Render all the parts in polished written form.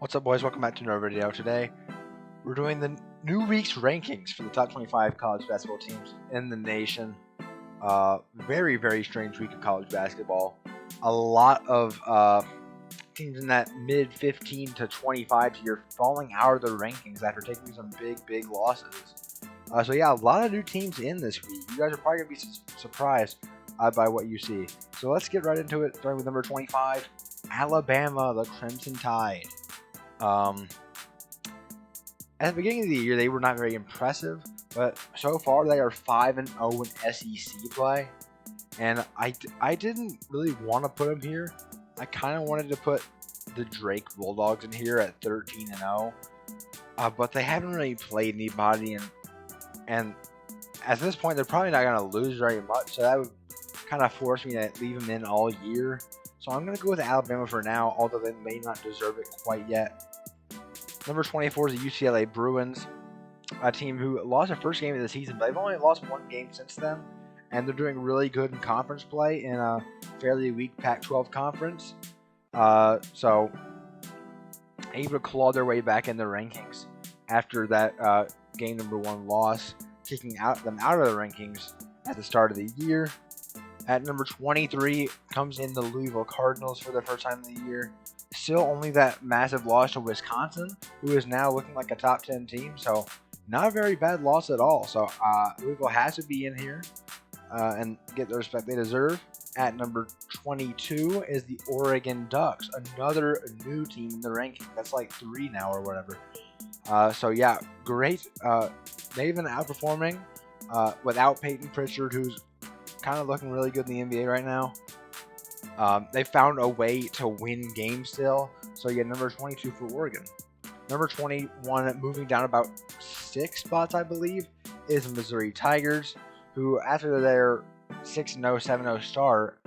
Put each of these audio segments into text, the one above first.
What's up, boys? Welcome back to another video. Today, we're doing the new week's rankings for the top 25 college basketball teams in the nation. Very, very strange week of college basketball. A lot of teams in that mid 15 to 25 tier falling out of the rankings after taking some big losses. So yeah, a lot of new teams in this week. You guys are probably going to be surprised by what you see. So let's get right into it, starting with number 25, Alabama, the Crimson Tide. At the beginning of the year, they were not very impressive, but so far they are 5-0 in SEC play, and I didn't really want to put them here. I kind of wanted to put the Drake Bulldogs in here at 13-0, but they haven't really played anybody, and at this point they're probably not going to lose very much, so that would kind of force me to leave them in all year. So I'm going to go with Alabama for now, although they may not deserve it quite yet. Number 24 is the UCLA Bruins, a team who lost their first game of the season, but they've only lost one game since then, and they're doing really good in conference play in a fairly weak Pac-12 conference. So able to claw their way back in the rankings after that game number 1 loss, kicking them out of the rankings at the start of the year. At number 23 comes in the Louisville Cardinals for the first time in the year. Still only that massive loss to Wisconsin, who is now looking like a top 10 team. So not a very bad loss at all. So Louisville has to be in here and get the respect they deserve. At number 22 is the Oregon Ducks, another new team in the ranking. That's like 3 now or whatever. So yeah, great. They've been outperforming without Peyton Pritchard, who's kind of looking really good in the NBA right now. They found a way to win games still. So yeah, number 22 for Oregon. Number 21, moving down about 6 spots, I believe, is Missouri Tigers, who after their 6-0, 7-0 start,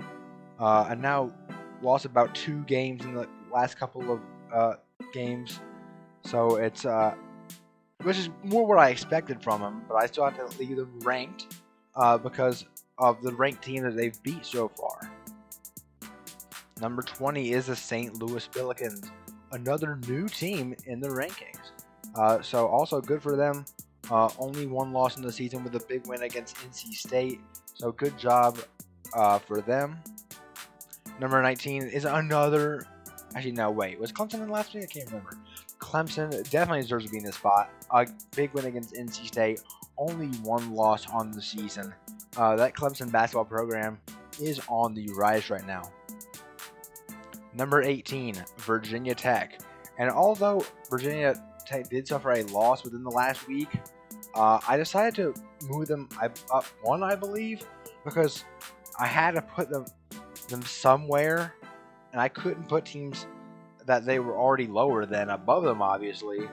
and now lost about 2 games in the last couple of games. So it's which is more what I expected from them, but I still have to leave them ranked because of the ranked team that they've beat so far. Number 20 is the St. Louis Billikens, another new team in the rankings. So also good for them. Only 1 loss in the season with a big win against NC State. So good job for them. Number 19 is another. Actually, no, wait. Was Clemson in last week? I can't remember. Clemson definitely deserves to be in this spot. A big win against NC State. Only 1 loss on the season. That Clemson basketball program is on the rise right now. Number 18, Virginia Tech. And although Virginia Tech did suffer a loss within the last week, I decided to move them up 1, I believe, because I had to put them somewhere, and I couldn't put teams that they were already lower than above them, obviously.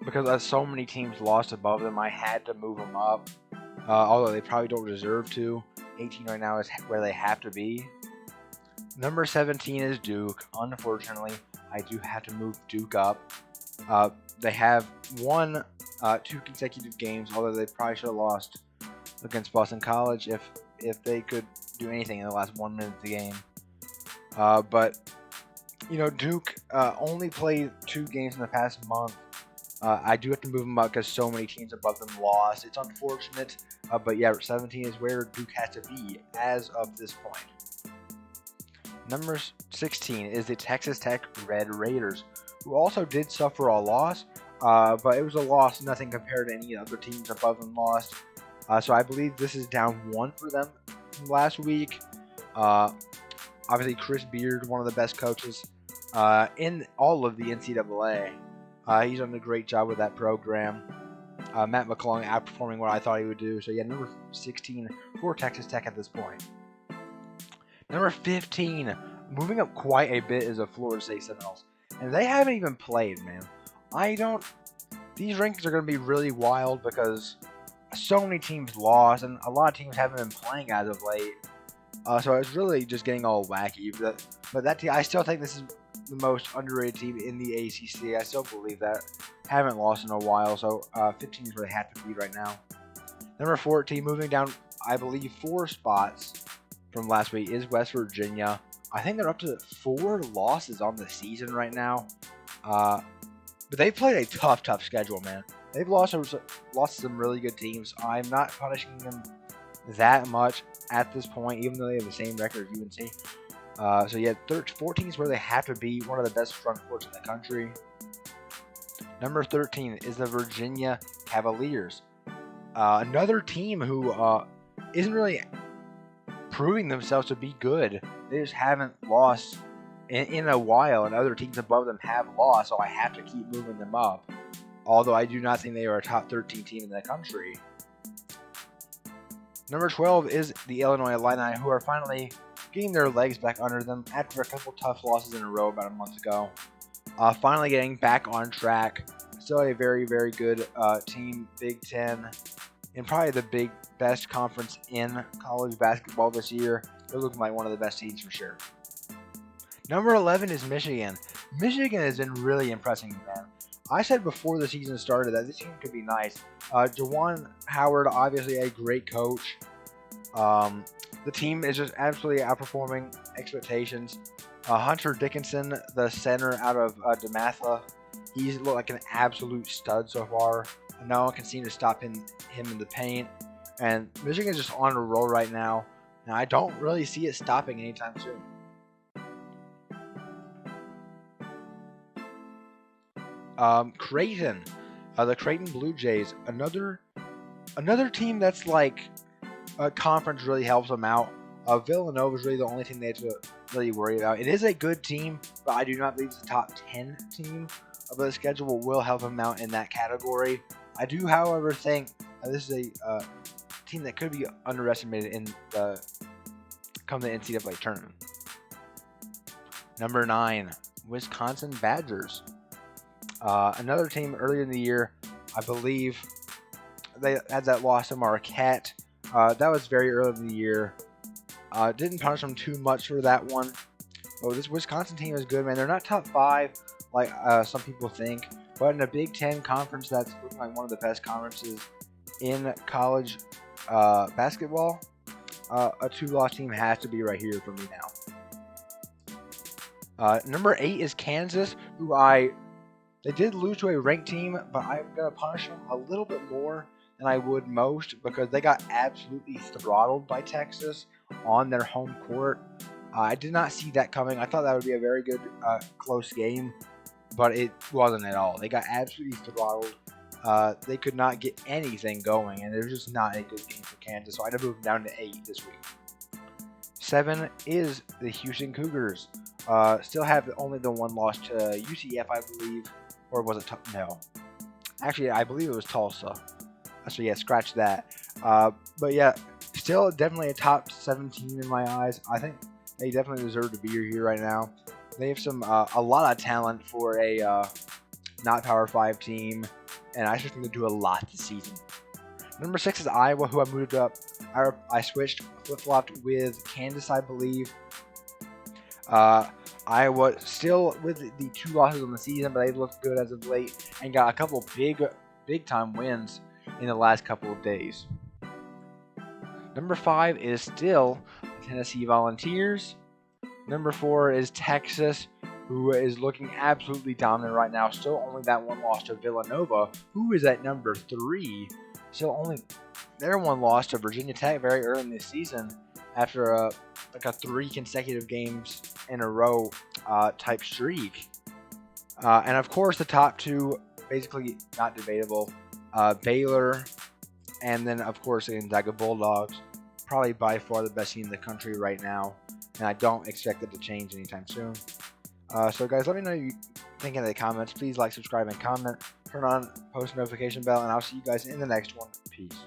Because so many teams lost above them, I had to move them up. Although they probably don't deserve to. 18 right now is where they have to be. Number 17 is Duke. Unfortunately, I do have to move Duke up. They have won 2 consecutive games, although they probably should have lost against Boston College if they could do anything in the last 1 minute of the game. But you know, Duke only played 2 games in the past month. I do have to move them up because so many teams above them lost. It's unfortunate, but yeah, 17 is where Duke has to be as of this point. Number 16 is the Texas Tech Red Raiders, who also did suffer a loss, but it was a loss, nothing compared to any other teams above them lost. So I believe this is down 1 for them from last week. Obviously, Chris Beard, one of the best coaches in all of the NCAA. He's done a great job with that program. Matt McClung outperforming what I thought he would do. So yeah, number 16 for Texas Tech at this point. Number 15, moving up quite a bit, is the Florida State Seminoles. And they haven't even played, man. These rankings are going to be really wild because so many teams lost, and a lot of teams haven't been playing as of late. So it's really just getting all wacky. But that team, I still think this is the most underrated team in the ACC. I still believe that. Haven't lost in a while, so 15 is where they have to be right now. Number 14, moving down, I believe, 4 spots from last week, is West Virginia. I think they're up to 4 losses on the season right now. But they've played a tough schedule, man. They've lost to some really good teams. I'm not punishing them that much at this point, even though they have the same record as UNC. So yeah, 14 is where they have to be, one of the best front courts in the country. Number 13 is the Virginia Cavaliers. Another team who isn't really proving themselves to be good. They just haven't lost in a while, and other teams above them have lost, so I have to keep moving them up. Although I do not think they are a top 13 team in the country. Number 12 is the Illinois Illini, who are finally getting their legs back under them after a couple tough losses in a row about a month ago. Finally getting back on track. Still a very good team, Big Ten, and probably the best conference in college basketball this year. They're looking like one of the best teams for sure. Number 11 is Michigan. Michigan has been really impressing me, man. I said before the season started that this team could be nice. Juwan Howard, obviously a great coach. The team is just absolutely outperforming expectations. Hunter Dickinson, the center out of DeMatha, he's looked like an absolute stud so far. No one can seem to stop him in the paint. And Michigan is just on a roll right now. And I don't really see it stopping anytime soon. Creighton, the Creighton Blue Jays, another team that's like a conference really helps them out. Villanova is really the only team they have to really worry about. It is a good team, but I do not believe it's a top 10 team. But the schedule will help them out in that category. I do, however, think this is a team that could be underestimated in the NCAA tournament. Number 9, Wisconsin Badgers. Another team earlier in the year, I believe they had that loss to Marquette. That was very early in the year. Didn't punish them too much for that one. Oh, this Wisconsin team is good, man. They're not top 5 like some people think, but in a Big Ten conference that's looking like one of the best conferences in college basketball, a 2-loss team has to be right here for me now. Number 8 is Kansas, who they did lose to a ranked team, but I'm going to punish them a little bit more than I would most because they got absolutely throttled by Texas on their home court. I did not see that coming. I thought that would be a very good close game, but it wasn't at all. They got absolutely throttled. They could not get anything going, and it was just not a good game for Kansas, so I had to move them down to 8 this week. 7 is the Houston Cougars. Still have only the 1 loss to UCF, I believe. Or was it? No. Actually, I believe it was Tulsa. So yeah, scratch that. But yeah, still definitely a top 17 in my eyes. I think they definitely deserve to be here right now. They have a lot of talent for a not Power 5 team, and I expect them to do a lot this season. Number 6 is Iowa, who I moved up. I switched, flip-flopped with Kansas, I believe. Iowa still with the 2 losses on the season, but they've looked good as of late and got a couple big time wins in the last couple of days. Number 5 is still the Tennessee Volunteers. Number 4 is Texas, who is looking absolutely dominant right now. Still only that 1 loss to Villanova, who is at number 3. Still only their 1 loss to Virginia Tech very early in this season after a 3 consecutive games in a row type streak. And of course the top 2, basically not debatable, Baylor, and then of course the Gonzaga Bulldogs, probably by far the best team in the country right now, and I don't expect it to change anytime soon. So guys, let me know what you think in the comments. Please like, subscribe, and comment. Turn on post notification bell, and I'll see you guys in the next one. Peace.